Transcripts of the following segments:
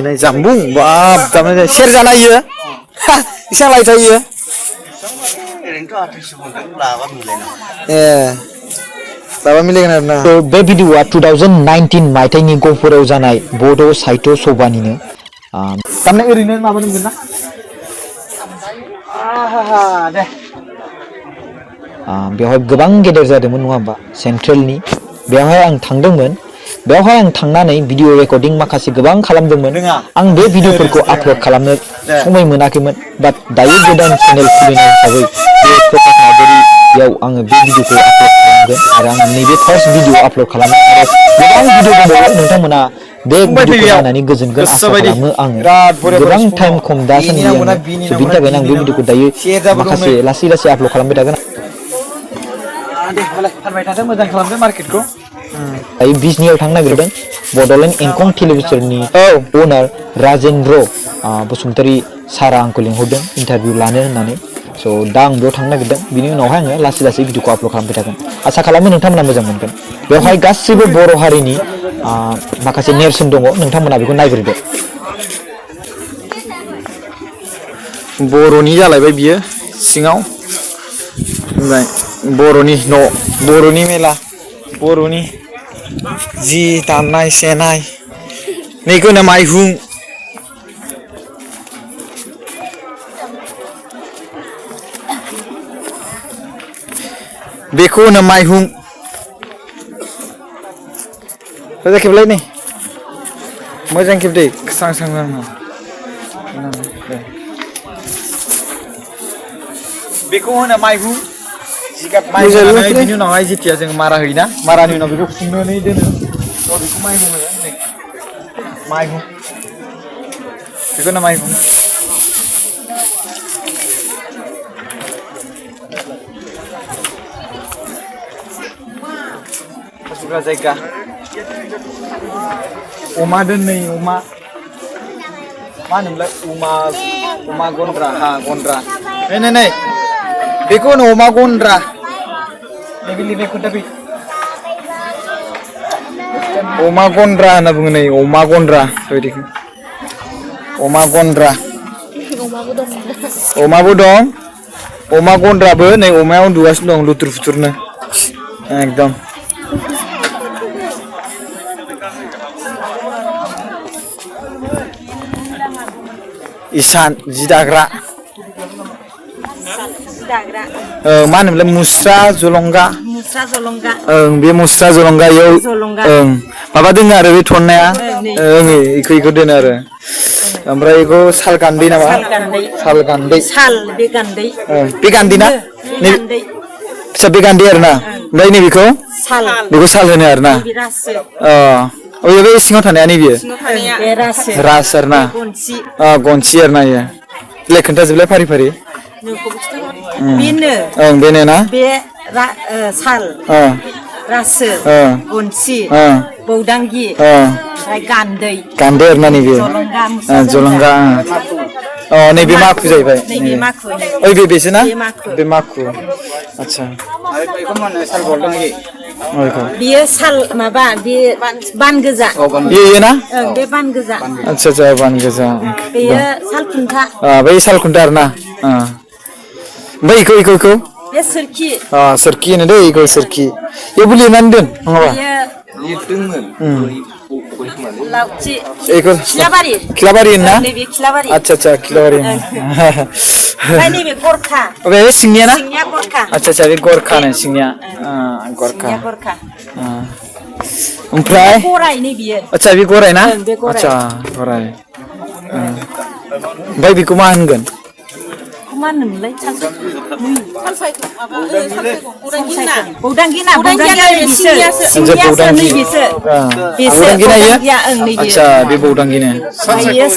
Này giảm bung và giảm này xét ra này chưa? Sang lại thấy chưa? Là मिलेगोन आरोना बे भिडिअआ 2019 मायथाइनि गंफुराव जानाय बड' साहित्य सभानिनो तारमाने ओरैनो माबानांगोन ना दे बेवहाय गोबां गेदेर जादोंमोन नङा होमबा सेन्ट्रेलनि बेवहाय आं थांदोंमोन बेवहाय आं थांनानै भिडिअ रेकर्डिं माखासे गोबां खालामदोंमन आं बे भिडिअफोरखौ आपल'ड खालामनो समय मोनाखैमोन बाट दायो गोदान चेनेल खुलिनाय हिसाबै बे प्रकाश नार्जारियाव आङो बे भिडिअखौ आपल'ड खालामगोन आरो आं नैबे फार्स्ट भिडिअ आपल'ड खालामो आरो गोबां भिडिअ दंबावो नोंथांमोना बे भिडिअखौ नायनानै गोजोनगोन आसा खालामो आङो गोबां टाइम खम दासान्दि आङो बेनि थाखायनो आं बे भिडिअखौ दायो माखासे लासै लासै आपल'ड खालामबाय थागोन दे होमबालाय फानबाय थादो मोजां खालामदो मार्केटखौ दायो बिजनियाव थांनो नागिरदों बड'लेण्ड इंखं टेलिभिजननि अनार राजेन्द्र बसुमतारी सारा आंखौ लिंहरदों इन्टारभिउ लानो होननानै स' दा आं बेयाव थांनो नागिरदों बिनि उनावहाय आङो लासै लासै भिडिअखौ आपल'ड खालामबाय थागोन आसा खालामो नोंथांमोना मोजां मोनगोन बेवहाय गासिबो बर' हारिनि माखासे नेरसोन दङ नोंथांमोना बेखौ नायग्रोदो बर'नि जालायबाय बियो सिङाव ओमफ्राय बर'नि न' बर'नि मेला बर'नि जि दामनाय सेनाय नैखौनो माइहुं बेखौ होनो माइहुं मोजां खेबलाय नै मोजां खेब दे स्रां स्रां बेखौ होनो माइहुं जिगाब माइ होनानै बिनि उनावहाय जेथिया जों मारा होयोना मारानि उनाव बेखौ खुंनानै दोनो बेखौ माइहुं होनो माइहुं बेखौनो माइहुं सुग्रा जायगा अमा दोननै अमा मा होनोमोनलाय अमा गन्द्रा गन्द्रा नै बेखौ होनो अमा गन्द्रा अमा गन्द्रा होनना बुङो नै अमा गन्द्रा बेबायदिखौ अमा गन्द्रा अमाबो दं अमा गन्द्राबो नै अमाया उन्दुगासिनो दं लुथुर फुथुरनो एकदम इसान जि दाग्रा मा होनोमोनलाय मुस्रा जलंगा ओं बे मुस्रा जलंगायाव ओं माबा दोनो आरो बे थननाया ओं इखौ दोनो आरो ओमफ्राय बेखौ साल गान्दै नामा साल गान्दै बे गान्दै ना फिसा बे गान्दै आरो ना ओमफ्राय नैबेखौ साल होनो आरो ना बे सिङाव थानाया नैबे रास आरो ना गनसि आरो ना इयो बिलाइ खोन्थाजोबलाय फारि फारि बेनो ओं बेनो ना बे साल रासो गनसि बौदांगि ओमफ्राय गान्दै आरोना नैबे जलंगा नैबे माखु जाहैबाय ओइ बेसो ना बे माखु आच्छा बियो साल माबा बे बान गोजा बेयो ना बे बान गोजा आच्छा आच्छा बान गोजा बेयो साल खुन्था बै साल खुन्था आरो ना ओमफ्राय इखौ बे सोरखि सोरखि होनो दै इखौ सोरखि बेबो लिरनानै दोन नङाबा लावथि खिलाबारि होनना आच्छा आच्छा खिलाबारि ओमफ्राय नैबे गरखा बे सिंनिया ना गरखा आच्छा आच्छा बे गरखानो सिंनिया गरखा ओमफ्राय गराय नै बियो आच्छा बे गराय ना आच्छा गराय ओमफ्राय बेखौ मा होनगोन मा होनोमोनलाय बौदांगि आच्छा बे बौदांगिनो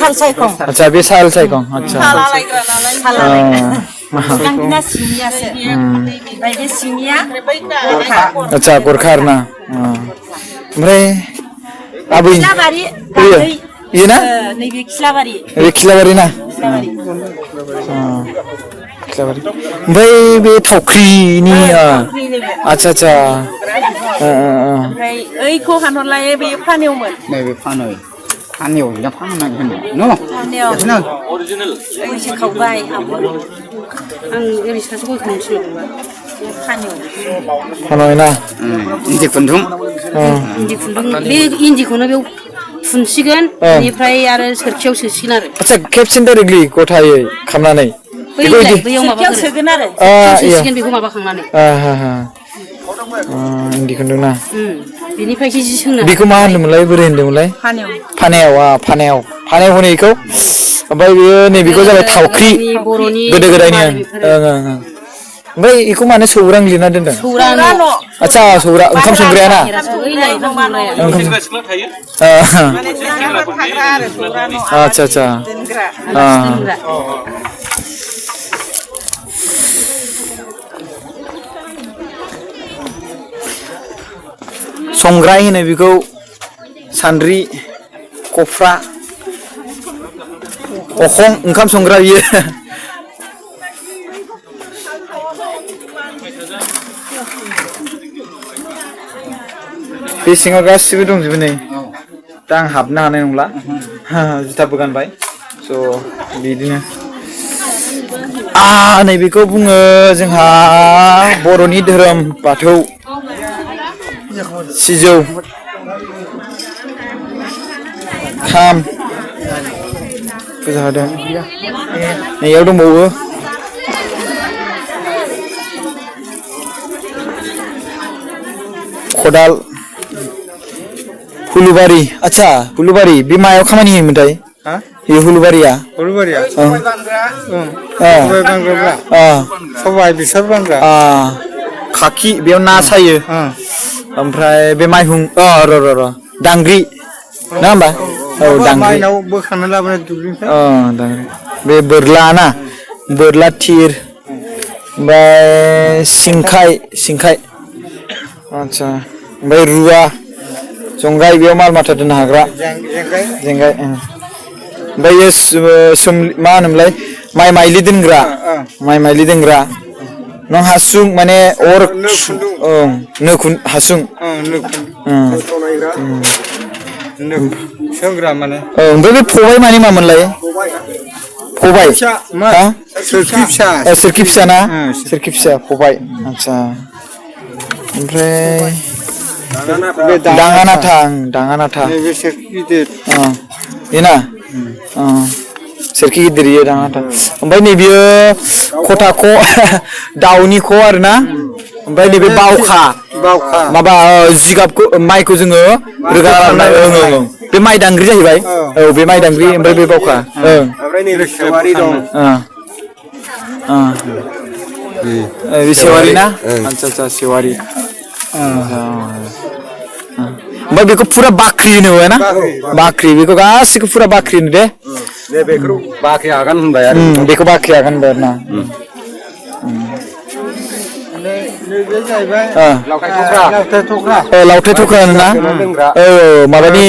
साल सायखं आच्छा बे साल सायखं आच्छा आच्छा गरखा आरो ना ओमफ्राय आबै इयो ना नैबे खिलाबारि बे खिलाबारि ना ओमफ्राय बे थावख्रिनि आच्छा आच्छा ओमफ्राय ओइखौ हानहरलाय बे फानेवमोन नैबे फानो फानियाव बिना फाननांगोन न' फानियाव बिदिनो गयसो खावबाय आं ओरै सासे गय खावनोसै फानियाव फानबाय ना इन्दि खुन्दुं इन्दि खुन्दुं बे इन्दिखौनो बेयाव थुनसिगोन बेनिफ्राय आरो सोरखियाव सोसिगोन आरो आच्छा खेबसेनो डाइरेक्टलि गथायै खामनानै बैयाव माबा सोगोन आरो सोसिगोन बेखौ माबाखांनानै इन्दि खुन्दुं ना बेनिफ्रायसो जि सोंनो बेखौ मा होनदोंमोनलाय बोरै होनदोंमोनलाय फानायाव होनो इखौ ओमफ्राय बेयो नैबेखौ जाबाय थावख्रि गोदो गोदायनि ओमफ्राय इखौ मानो सौरां लिरना दोनदों आच्छा सौरा ओंखाम संग्राया ना आच्छा आच्छा संग्राय होनो बेखौ सान्द्रि खफ्रा अखं ओंखाम संग्रा बियो बे सिङाव गासिबो दंजोबो नै दा आं हाबनो हानाय नंला जुथाबो गानबाय स' बिदिनो नैबेखौ बुङो जोंहा बर'नि धोरोम बाथौ सिजौ खाम फुजा होदों नैयाव दंबावो खदाल हुलुबारि आच्छा हुलुबारि बे मायाव खामानि होयोमोनथाय बे हुलुबारिया सबाय बेसर बानग्रा खाखि बेयाव ना सायो ओमफ्राय बे माइहुं र' दांग्रि ना होमबा दांग्रि माइनाव बोखांना लाबोनाय दुब्लिनिफ्राय दांग्रि बे बोरला ना बोरला थिर ओमफ्राय सिंखाय आच्छा ओमफ्राय रुवा जंगाय बेयाव माल माथा दोननो हाग्रा जेंगाय ओमफ्राय मा होनोमोनलाय माइ माइलि दोनग्रा नों हासुं माने अर नो हासुं सोंग्रा माने ओमफ्राय बे फबाय माने मामोनलाय फबाय सोरखि फिसा ना सोरखि फिसा फबाय आच्छा ओमफ्राय दाङानाथा बेना सोरखि गिदिर इयो दाङानाथा ओमफ्राय नैबेयो खथाख' दाउनि ख' आरोना ओमफ्राय नैबे बावखा माबा जिगाबखौ माइखौ जोङो रोगा लाबोनाय बे माइ दांग्रि जाहैबाय बे माइ दांग्रि ओमफ्राय बे बावखा बे सेवारि ना आच्छा सेवारि ओमफ्राय बेखौ फुरा बाख्रि होनो ना बाख्रि बेखौ गासिखौ फुरा बाख्रि होनो दे बेखौ बाख्रि आगान होनबाय आरो बेखौ बाख्रि आगान होनबाय आरो ना लावथाय थख्रा होनोना माबानि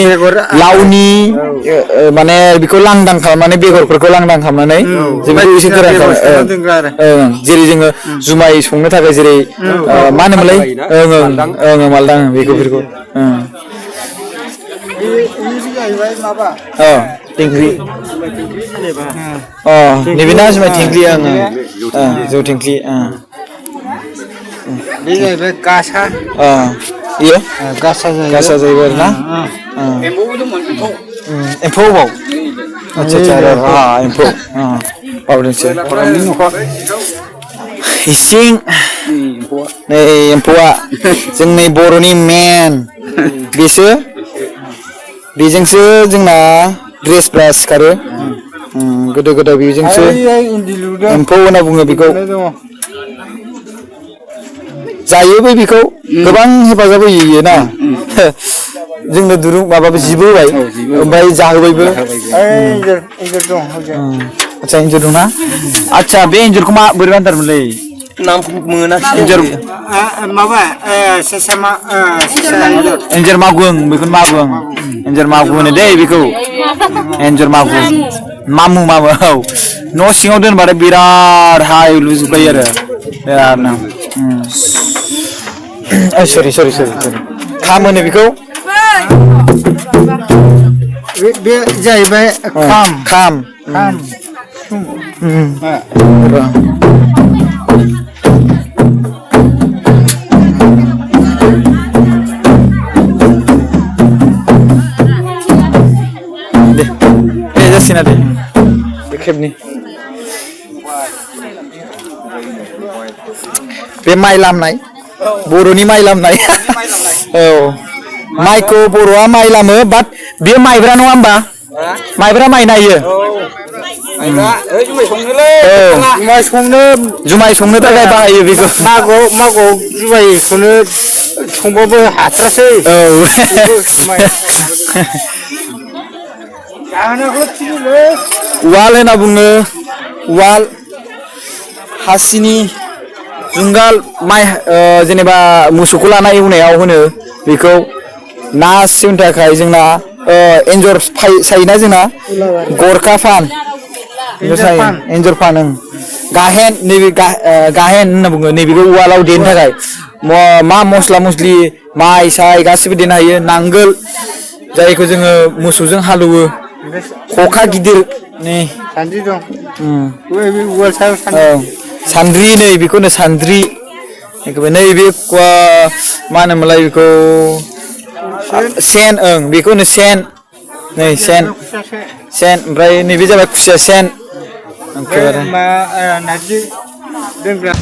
लावनि माने बेखौ लांदां खालामनानै बेगरफोरखौ लांदां खालामनानै जों बेखौ एसे गोरान जेरै जोङो जुमाय संनो थाखाय जेरै मा होनोमोनलाय मालदां बेफोरखौ थिंख्लि नैबेना जुमाय थिंख्लि जौ थिंख्लि बे जाहैबाय गासा इयो गासा जाहैबाय आरोना एम्फौ बाव आच्छा एम्फौ बावदोंसो इसिं नै एम्फौआ जोंनि बर'नि मेन बेजोंसो जोंना ड्रेसफ्रा सिखारो गोदो गोदाय बेजोंसो एम्फौ होनना बुङो बेखौ जायोबो बेखौ गोबां हेफाजाब होयो ना जोंनो दुरुं माबाबो जिबो होबाय ओमफ्राय जाहोबायबो आच्छा एन्जर दंना आच्छा बे एन्जरखौ बोरै होनथारमोनलै नामखौ मोनाखै एन्जर मागुं बेखौनो एन्जर मागुं होनो दे बेखौ एन्जर मागुं मामु न' सिङाव दोनबाथाय बिराद हाय लुजोबबाय आरो बिरादनो सरि खाम होनो बेखौ बे जाहैबाय खाम खाम खाम र' दे जासिना दे बे खेबनि बे माइ लामनाय बर'नि माइ लामनाय औ माइखौ बर'आ माइ लामो बाट बे माइब्रा नङा होमबा माइब्रा माइ नायो जुमाय संनो थाखाय बाहायो बेखौ मागोआव जुमायखौनो संबाबो हाथारासै औ उवाल होनना बुङो उवाल हासिनि जुंगाल माइ जेनेबा मोसौखौ लाना एवनायाव होनो बेखौ ना सिउनो थाखाय जोंना एन्जर सायोना जोंना गरखा फान एन्जर फान गाहेन नैबे गाहेन होनना बुङो नैबेखौ उवालाव देनो थाखाय मा मस्ला मस्लि माइ साय गासिबो देनो हायो नांगोल जायखौ जोङो मोसौजों हालौवो खखा गिदिर नै सान्द्रि दं सान्द्रि नै बेखौनो सान्द्रि नैबे मा होनोमोनलाय बेखौ सेन बेखौनो सेन नै सेन ओमफ्राय नैबे जाबाय खुसिया सेन नारजि दोनग्रा